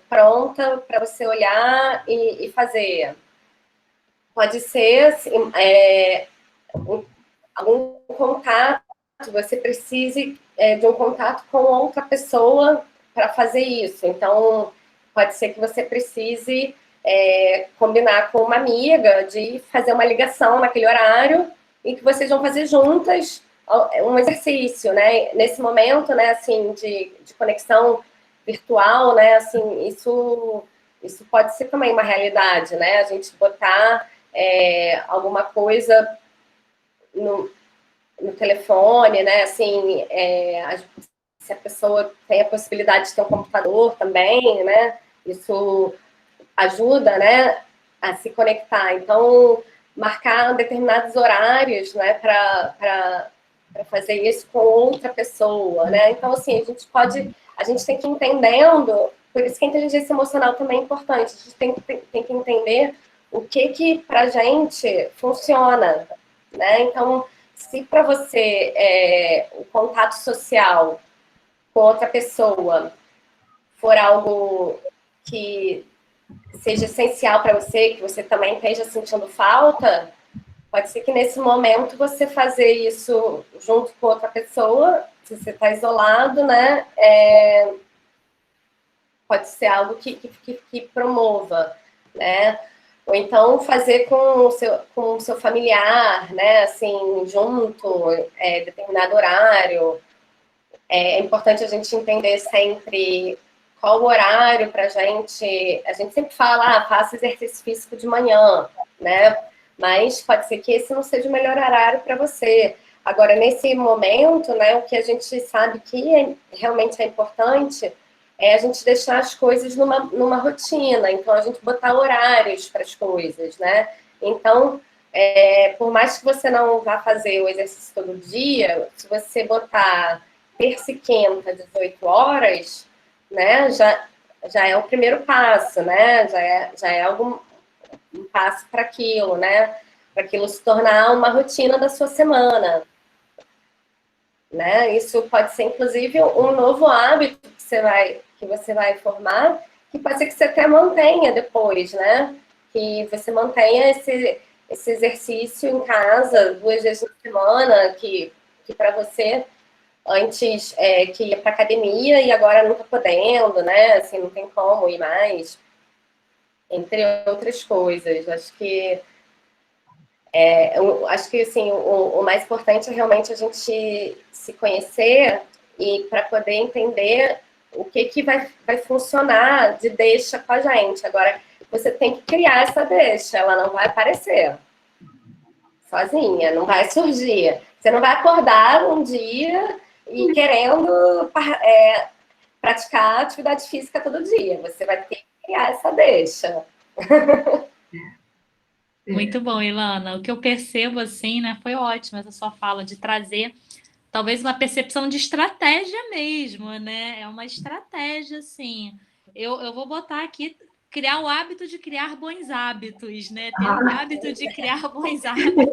pronta para você olhar e fazer. Pode ser assim, algum contato, você precise de um contato com outra pessoa para fazer isso. Então, pode ser que você precise combinar com uma amiga de fazer uma ligação naquele horário e que vocês vão fazer juntas um exercício, né? Nesse momento, né, assim, de conexão virtual, né, assim, isso pode ser também uma realidade, né? A gente botar alguma coisa no telefone, né? Assim, se a pessoa tem a possibilidade de ter um computador também, né? Isso ajuda, né, a se conectar. Então, marcar determinados horários, né, para fazer isso com outra pessoa, né? Então, assim, a gente tem que ir entendendo, por isso que a inteligência emocional também é importante. A gente tem que entender o que para a gente funciona, né? Então, se para você o contato social com outra pessoa for algo que seja essencial para você, que você também esteja sentindo falta, pode ser que nesse momento você fazer isso junto com outra pessoa se você está isolado, né, pode ser algo que promova, né? Ou então fazer com o seu familiar, né, assim, junto, determinado horário. É importante a gente entender sempre qual o horário para a gente. A gente sempre fala, faça exercício físico de manhã, né? Mas pode ser que esse não seja o melhor horário para você. Agora, nesse momento, né, o que a gente sabe que realmente é importante é a gente deixar as coisas numa rotina. Então, a gente botar horários para as coisas, né? Então, por mais que você não vá fazer o exercício todo dia, se você botar terça e quinta, 18 horas, né, já é o primeiro passo, né? Já é um passo para aquilo, né? Para aquilo se tornar uma rotina da sua semana, né? Isso pode ser, inclusive, um novo hábito que você vai formar, que pode ser que você até mantenha depois, né? Que você mantenha esse exercício em casa 2 vezes na semana, que para você antes que ia para academia e agora não está podendo, né? Assim, não tem como ir mais, entre outras coisas. Acho que assim, o mais importante é realmente a gente se conhecer e para poder entender o que vai funcionar de deixa com a gente. Agora, você tem que criar essa deixa, ela não vai aparecer sozinha, não vai surgir. Você não vai acordar um dia e querendo praticar atividade física todo dia. Você vai ter que criar essa deixa. Muito bom, Ilana. O que eu percebo, assim, né, foi ótimo essa sua fala de trazer talvez uma percepção de estratégia mesmo, né? É uma estratégia, assim. Eu vou botar aqui, criar o hábito de criar bons hábitos, né? Ter o hábito de criar bons hábitos.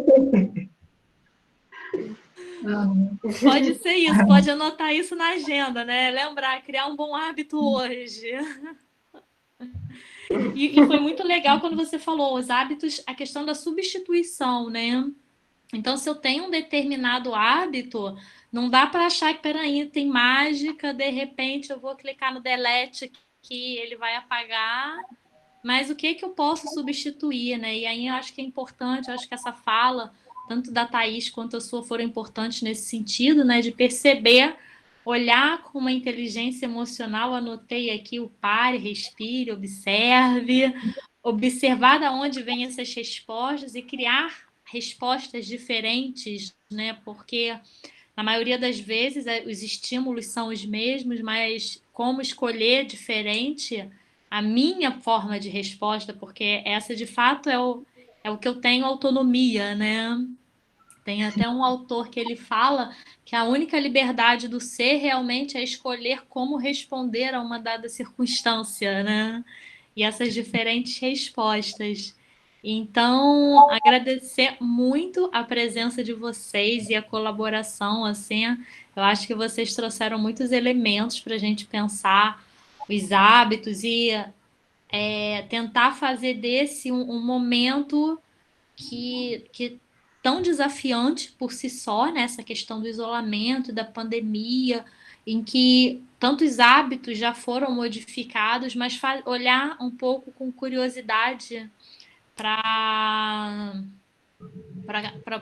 Pode ser isso, pode anotar isso na agenda, né? Lembrar, criar um bom hábito hoje. E foi muito legal quando você falou os hábitos, a questão da substituição, né? Então, se eu tenho um determinado hábito, não dá para achar que, peraí, tem mágica, de repente eu vou clicar no delete que ele vai apagar, mas o que que eu posso substituir, né? E aí eu acho que é importante, eu acho que essa fala, tanto da Thaís quanto a sua, foram importantes nesse sentido, né? De perceber, olhar com uma inteligência emocional, anotei aqui o pare, respire, observe, observar de onde vêm essas respostas e criar respostas diferentes, né? Porque na maioria das vezes os estímulos são os mesmos, mas como escolher diferente a minha forma de resposta, porque essa de fato é o que eu tenho autonomia, né? Tem até um autor que ele fala que a única liberdade do ser realmente é escolher como responder a uma dada circunstância, né? E essas diferentes respostas. Então, agradecer muito a presença de vocês e a colaboração, assim, eu acho que vocês trouxeram muitos elementos para a gente pensar os hábitos e tentar fazer desse um momento que tão desafiante por si só, né? Essa questão do isolamento, da pandemia, em que tantos hábitos já foram modificados, mas olhar um pouco com curiosidade para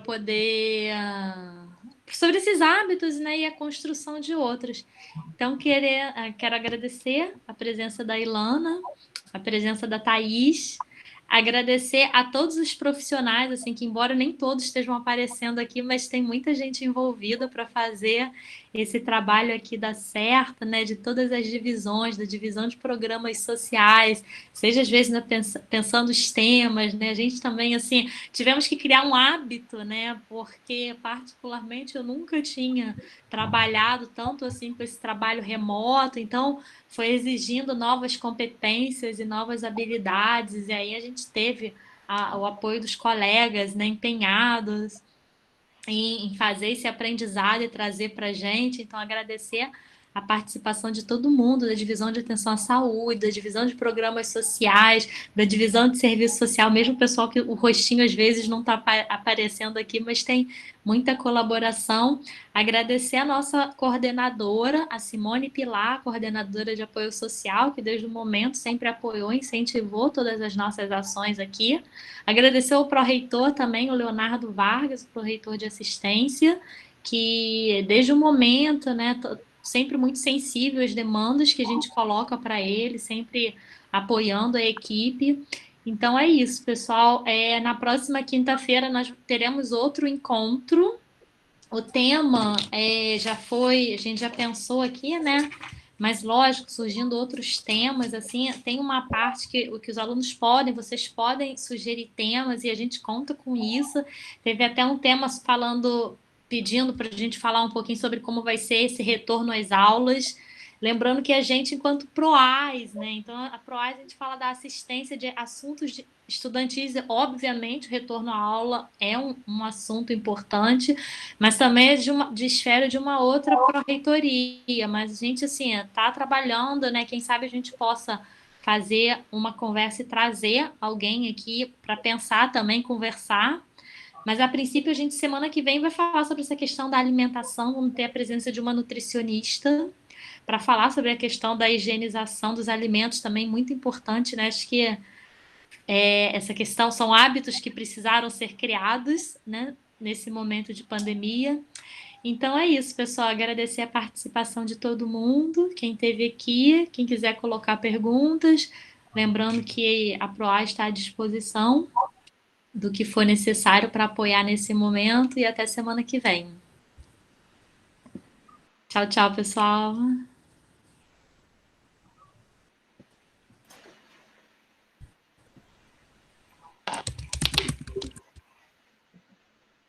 poder sobre esses hábitos, né, e a construção de outros. Então, quero agradecer a presença da Ilana, a presença da Thaís, agradecer a todos os profissionais, assim, que embora nem todos estejam aparecendo aqui, mas tem muita gente envolvida para fazer esse trabalho aqui dar certo, né, de todas as divisões, da divisão de programas sociais, seja às vezes, né, pensando os temas, né, a gente também, assim, tivemos que criar um hábito, né, porque particularmente eu nunca tinha trabalhado tanto assim com esse trabalho remoto, então foi exigindo novas competências e novas habilidades, e aí a gente teve o apoio dos colegas, né, empenhados em fazer esse aprendizado e trazer para a gente. Então, agradecer a participação de todo mundo, da divisão de atenção à saúde, da divisão de programas sociais, da divisão de serviço social, mesmo o pessoal que o rostinho às vezes não está aparecendo aqui, mas tem muita colaboração. Agradecer a nossa coordenadora, a Simone Pilar, coordenadora de apoio social, que desde o momento sempre apoiou e incentivou todas as nossas ações aqui. Agradecer ao pró-reitor também, o Leonardo Vargas, o pró-reitor de assistência, que desde o momento, né, sempre muito sensível às demandas que a gente coloca para ele, sempre apoiando a equipe. Então é isso, pessoal. Na próxima quinta-feira nós teremos outro encontro. O tema já foi, a gente já pensou aqui, né? Mas, lógico, surgindo outros temas, assim, tem uma parte que os alunos podem, vocês podem sugerir temas e a gente conta com isso. Teve até um tema pedindo para a gente falar um pouquinho sobre como vai ser esse retorno às aulas. Lembrando que a gente, enquanto PROAS, né? Então, a PROAS, a gente fala da assistência de assuntos estudantis, obviamente, o retorno à aula é um assunto importante, mas também é de esfera de uma outra pró-reitoria. Mas a gente, assim, está trabalhando, né? Quem sabe a gente possa fazer uma conversa e trazer alguém aqui para pensar também, conversar. Mas, a princípio, a gente, semana que vem, vai falar sobre essa questão da alimentação. Vamos ter a presença de uma nutricionista para falar sobre a questão da higienização dos alimentos, também muito importante, né? Acho que essa questão são hábitos que precisaram ser criados, né, nesse momento de pandemia. Então é isso, pessoal. Agradecer a participação de todo mundo, quem esteve aqui, quem quiser colocar perguntas. Lembrando que a PROA está à disposição do que for necessário para apoiar nesse momento e até semana que vem. Tchau, tchau, pessoal.